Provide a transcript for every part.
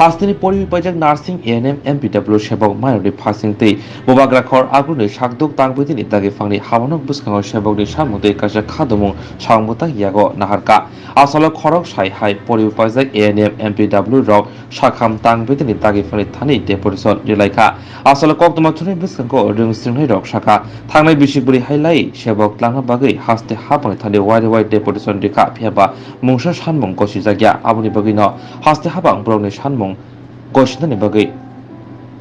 Hasni Poli Pajak Nursing ANM MPW Sebok Minority Passing Day Bobagra Khor Agruni Shakduk Tangbiti Nitagi Fangni Hawanok Buskango Sebok ni Samude Kaja Khadumung Sangmuta Yago Naharka Asalo Khorang Sai Hai Poli Pajak ANM MPW Rok Shakham Tangbiti Nitagi Fangni Thani Deposition Rilaika Asalo Koktomatuni Buskango Ring Sringai Rok Shaka Thangnai Bishiburi Hailai Sebok Tlangna Bagai Haste Hapang Thani Wide Deposition Rika Phiaba Mungsa Sanmung Kosi Jagya Abuni Bagino Haste Habang Browni Sanmung Goshnani Bagai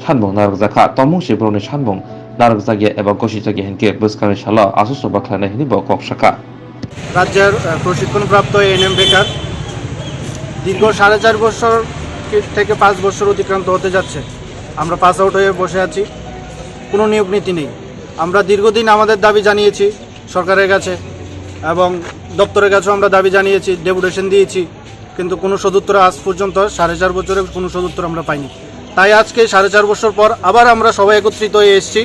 Sanmung Nargzaka Tomungsi Browni Sanmung Nargzagya Eba Goshi Jagya Henke Buskani Shala Asuso Baklana Hinibo Kok Shaka রাজ্যের প্রশিক্ষণপ্রাপ্ত ANM বেকার দীর্ঘ 4.5 বছর থেকে 5 বছর অতিক্রান্ত হতে যাচ্ছে। আমরা পাস আউট হয়ে বসে আছি, কোনো নিয়োগ নীতি নেই। আমরা দীর্ঘদিন আমাদের দাবি জানিয়েছি সরকারের কাছে এবং দপ্তরের কাছেও আমরা দাবি জানিয়েছি, ডেপুটেশন দিয়েছি, কিন্তু কোনো সদুত্তর আজ পর্যন্ত 4.5 বছরে কোনো সদুত্তর আমরা পাইনি। তাই আজকে 4.5 বছর পর আবার আমরা সবাই একত্রিত হয়ে এসেছি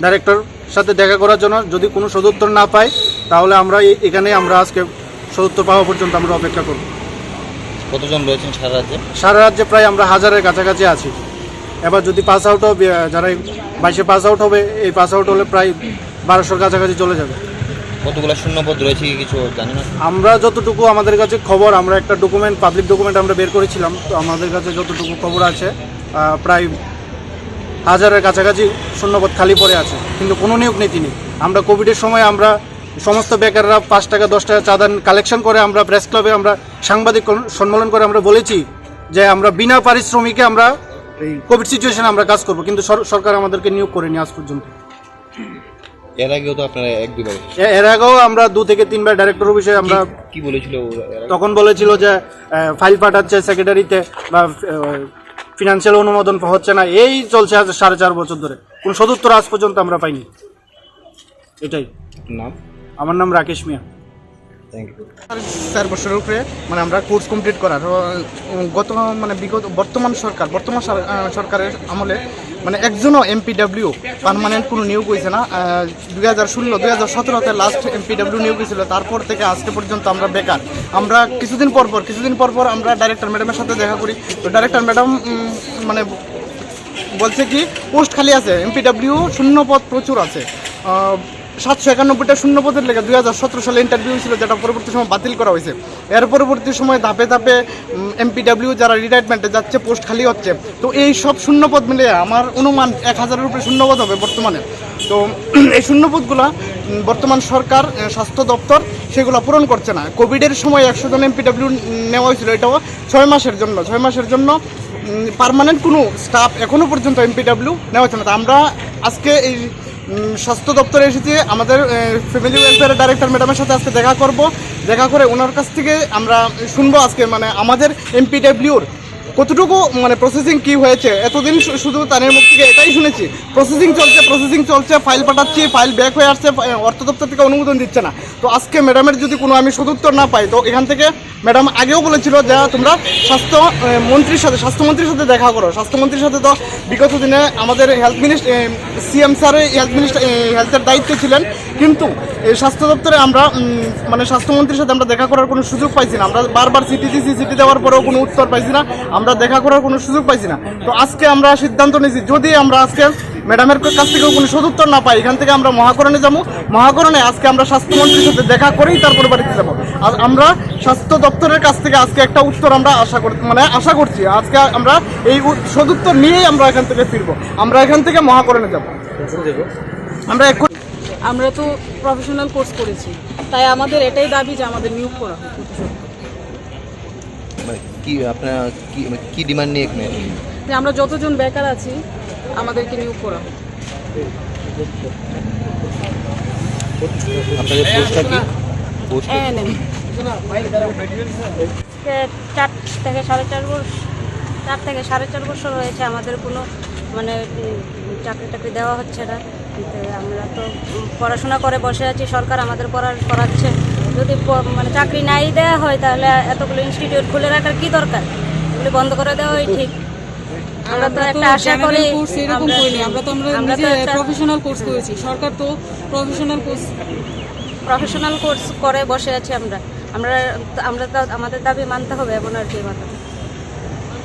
ডাইরেক্টর সাথে দেখা করার জন্য। যদি কোনো সদুত্তর না পাই তাহলে আমরা এখানে আজকে সদুত্তর পাওয়া পর্যন্ত আমরা অপেক্ষা করব। কতজন রয়েছেন সারা রাজ্যে? সারা রাজ্যে প্রায় আমরা 1000-এর কাছাকাছি আছি। এবার যদি পাস আউট হবে, যারা 22-এ পাস আউট হবে, এই পাস আউট হলে প্রায় 1200-এর কাছাকাছি চলে যাবে। কতগুলো শূন্যপদ রয়েছে কিছু জানেন না? আমরা যতটুকু আমাদের কাছে খবর, আমরা একটা ডকুমেন্ট, পাবলিক ডকুমেন্ট আমরা বের করেছিলাম, তো আমাদের কাছে যতটুকু খবর আছে প্রায় 1000-এর কাছাকাছি শূন্যপদ খালি পড়ে আছে, কিন্তু কোনো নিয়োগ নীতি নেই। আমরা কোভিডের সময় আমরা সমস্ত বেকাররা 5 টাকা 10 টাকা চাঁদা কালেকশন করে আমরা প্রেস ক্লাবে আমরা সাংবাদিক সম্মেলন করে আমরা বলেছি যে আমরা বিনা পারিশ্রমিকে আমরা এই কোভিড সিচুয়েশনে আমরা কাজ করব, কিন্তু সরকার আমাদেরকে নিয়োগ করেনি আজ পর্যন্ত। এর আগেও তো আপনারা এর আগেও আমরা 2 থেকে 3 বার ডাইরেক্টর অফিসে আমরা কি বলেছিল, তখন বলেছিল যে ফাইল পাঠাচ্ছে সেক্রেটারিতে বা ফিনান্সিয়াল অনুমোদন হচ্ছে না, এই চলছে আজ 4.5 বছর ধরে, কোনো সদুত্তর আজ পর্যন্ত আমরা পাইনি। এটাই নাম? আমার নাম রাকেশ মিয়া। Thank you. 4 বছরের উপরে আমরা কোর্স কমপ্লিট করার বিগত বর্তমান সরকারের আমলে একজনও MPW পার্মানেন্ট কোনো নিয়োগ হয়েছে না। 2016-2017-তে লাস্ট MPW নিয়োগ হয়েছিল, তারপর থেকে আজকে পর্যন্ত আমরা বেকার। আমরা কিছুদিন পর আমরা ডাইরেক্টর ম্যাডামের সাথে দেখা করি, তো ডাইরেক্টর ম্যাডাম বলছে কি পোস্ট খালি আছে, MPW শূন্যপদ প্রচুর আছে। 791টা শূন্যপদের লেগে 2017 সালে ইন্টারভিউ ছিল, যেটা পরবর্তী সময় বাতিল করা হয়েছে। এর পরবর্তী সময় ধাপে ধাপে MPW যারা রিটায়ারমেন্টে যাচ্ছে পোস্ট খালি হচ্ছে। তো এই সব শূন্যপদ মিলে আমার অনুমান 1000-এর উপরে শূন্যপদ হবে বর্তমানে। তো এই শূন্যপদগুলো বর্তমান সরকার, স্বাস্থ্য দপ্তর সেগুলো পূরণ করছে না। কোভিডের সময় 100 জন MPW নেওয়া হয়েছিল, এটাও 6 মাসের জন্য পার্মানেন্ট কোনো স্টাফ এখনও পর্যন্ত MPW নেওয়া হচ্ছে না। তো আমরা আজকে এই স্বাস্থ্য দপ্তরে এসেছি, আমাদের ফ্যামিলি ওয়েলফেয়ারের ডাইরেক্টর ম্যাডামের সাথে আজকে দেখা করে ওনার কাছ থেকে আমরা শুনবো আজকে আমাদের MPWর কতটুকু প্রসেসিং কি হয়েছে। এতদিন শুধু তাদের মুখ থেকে এটাই শুনেছি প্রসেসিং চলছে, ফাইল পাঠাচ্ছি, ফাইল ব্যাক হয়ে আসছে, অর্থ দপ্তর থেকে অনুমোদন দিচ্ছে না। তো আজকে ম্যাডামের যদি কোনো আমি সদুত্তর না পাই, তো এখান থেকে ম্যাডাম আগেও বলেছিল যে তোমরা স্বাস্থ্যমন্ত্রীর সাথে দেখা করো। স্বাস্থ্যমন্ত্রীর সাথে তো বিগত দিনে আমাদের CM স্যার হেলথের দায়িত্বে ছিলেন, কিন্তু এই স্বাস্থ্য দপ্তরে আমরা স্বাস্থ্যমন্ত্রীর সাথে আমরা দেখা করার কোনো সুযোগ পাইছি না। আমরা বারবার চিঠি দেওয়ার পরেও কোনো উত্তর পাইছি না, আমরা দেখা করার কোনো সুযোগ পাইছি না। তো আজকে আমরা সিদ্ধান্ত নিয়েছি, যদি আমরা আজকে ম্যাডামের কাছ থেকেও কোনো সদুত্তর না পাই, এখান থেকে আমরা মহাকরণে যাবো। মহাকরণে আজকে আমরা স্বাস্থ্যমন্ত্রীর সাথে দেখা করেই তারপরে বাড়িতে যাবো। আর আমরা স্বাস্থ্য দপ্তরের কাছ থেকে আজকে একটা উত্তর আমরা আশা করছি। আজকে আমরা এই সদুত্তর নিয়েই আমরা এখান থেকে ফিরবো, আমরা এখান থেকে মহাকরণে যাবো। আমরা তো প্রফেশনাল কোর্স করেছি, তাই আমাদের এটাই দাবি যে আমাদের নিয়োগ করা হোক। কি ডিমান্ড নিয়ে এখানে? যে আমরা যতজন বেকার আছি আমাদেরকে নিয়োগ করা হোক। আপনাদের পোস্টটা কি? ANM 4 থেকে 4.5 বছর হয়েছে, আমাদের কোনো চাকরি দেওয়া হচ্ছে না। আমরা তো পড়াশোনা করে বসে আছি, সরকার আমাদের পড়াচ্ছে। যদি চাকরি নাই দেওয়া হয় তাহলে এতগুলো ইনস্টিটিউট খুলে রাখার কি দরকার? এগুলি বন্ধ করে দেওয়াই ঠিক। আমরা তো একটা আশা করি, আমরা তো প্রফেশনাল কোর্স করেছি, সরকার তো প্রফেশনাল কোর্স করে বসে আছি। আমরা তো আমাদের দাবি মানতে হবে, এমন আর কি।